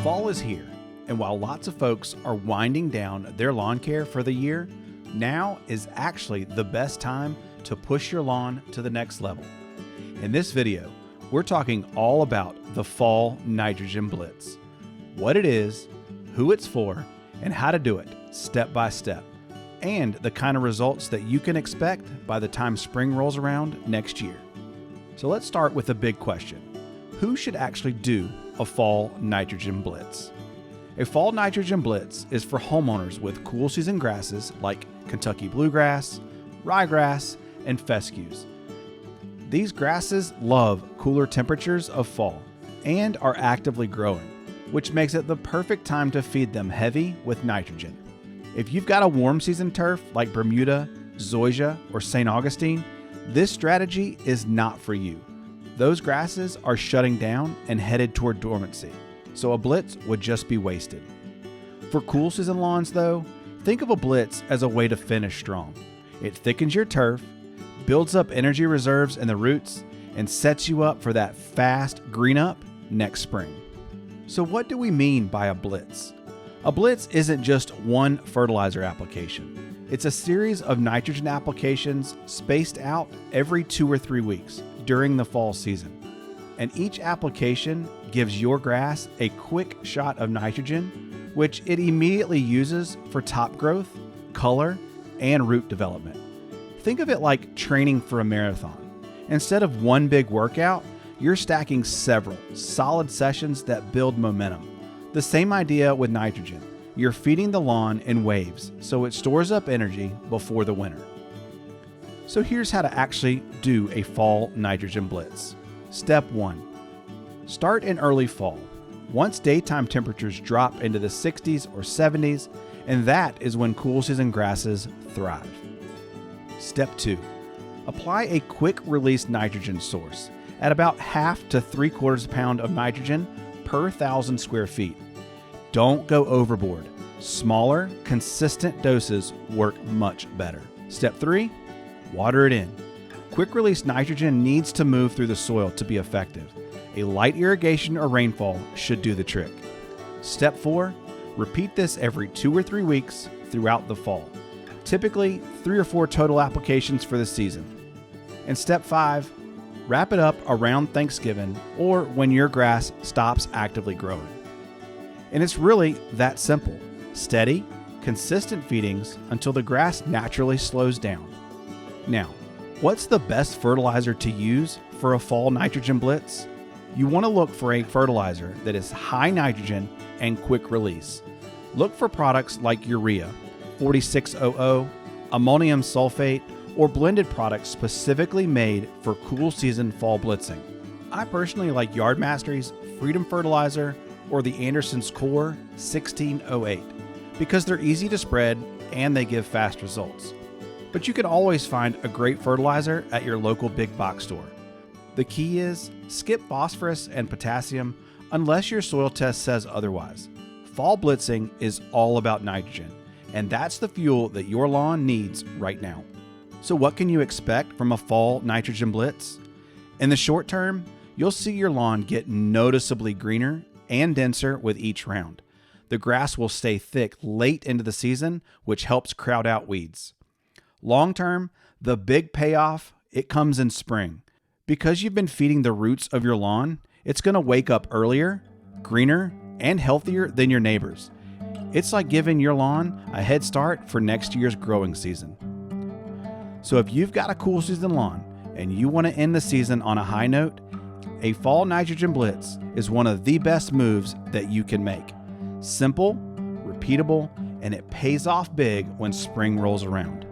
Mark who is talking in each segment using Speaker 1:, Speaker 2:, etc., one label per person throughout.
Speaker 1: Fall is here, and while lots of folks are winding down their lawn care for the year, now is actually the best time to push your lawn to the next level. In this video, we're talking all about the Fall Nitrogen Blitz, what it is, who it's for, and how to do it step by step, and the kind of results that you can expect by the time spring rolls around next year. So let's start with a big question. Who should actually do a Fall Nitrogen Blitz? A Fall Nitrogen Blitz is for homeowners with cool season grasses like Kentucky bluegrass, ryegrass, and fescues. These grasses love cooler temperatures of fall and are actively growing, which makes it the perfect time to feed them heavy with nitrogen. If you've got a warm season turf like Bermuda, Zoysia, or St. Augustine, this strategy is not for you. Those grasses are shutting down and headed toward dormancy, so a blitz would just be wasted. For cool season lawns though, think of a blitz as a way to finish strong. It thickens your turf, builds up energy reserves in the roots, and sets you up for that fast green up next spring. So what do we mean by a blitz? A blitz isn't just one fertilizer application. It's a series of nitrogen applications spaced out every 2 or 3 weeks during the fall season. And each application gives your grass a quick shot of nitrogen, which it immediately uses for top growth, color, and root development. Think of it like training for a marathon. Instead of one big workout, you're stacking several solid sessions that build momentum. The same idea with nitrogen. You're feeding the lawn in waves, so it stores up energy before the winter. So here's how to actually do a Fall Nitrogen Blitz. Step 1. Start in early fall, once daytime temperatures drop into the 60s or 70s, and that is when cool season grasses thrive. Step 2. Apply a quick release nitrogen source at about 1/2 to 3/4 pound of nitrogen per 1,000 square feet. Don't go overboard. Smaller, consistent doses work much better. Step 3, water it in. Quick release nitrogen needs to move through the soil to be effective. A light irrigation or rainfall should do the trick. Step 4, repeat this every 2 or 3 weeks throughout the fall. Typically 3 or 4 total applications for the season. And step 5, wrap it up around Thanksgiving or when your grass stops actively growing. And it's really that simple. Steady, consistent feedings until the grass naturally slows down. Now, what's the best fertilizer to use for a Fall Nitrogen Blitz? You want to look for a fertilizer that is high nitrogen and quick release. Look for products like urea, 4600, ammonium sulfate, or blended products specifically made for cool season fall blitzing. I personally like Yardmastery's Freedom Fertilizer or the Anderson's Core 1608 because they're easy to spread and they give fast results. But you can always find a great fertilizer at your local big box store. The key is skip phosphorus and potassium unless your soil test says otherwise. Fall blitzing is all about nitrogen, and that's the fuel that your lawn needs right now. So what can you expect from a Fall Nitrogen Blitz? In the short term, you'll see your lawn get noticeably greener and denser with each round. The grass will stay thick late into the season, which helps crowd out weeds. Long term, the big payoff, it comes in spring. Because you've been feeding the roots of your lawn, it's going to wake up earlier, greener, and healthier than your neighbors. It's like giving your lawn a head start for next year's growing season. So if you've got a cool season lawn and you want to end the season on a high note, a Fall Nitrogen Blitz is one of the best moves that you can make. Simple, repeatable, and it pays off big when spring rolls around.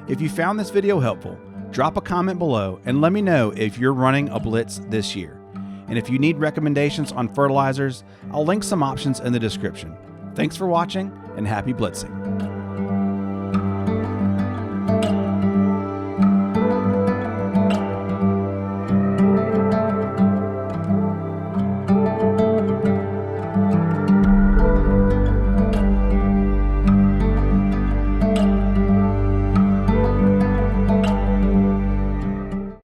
Speaker 1: If you found this video helpful, drop a comment below and let me know if you're running a blitz this year. And if you need recommendations on fertilizers, I'll link some options in the description. Thanks for watching and happy blitzing.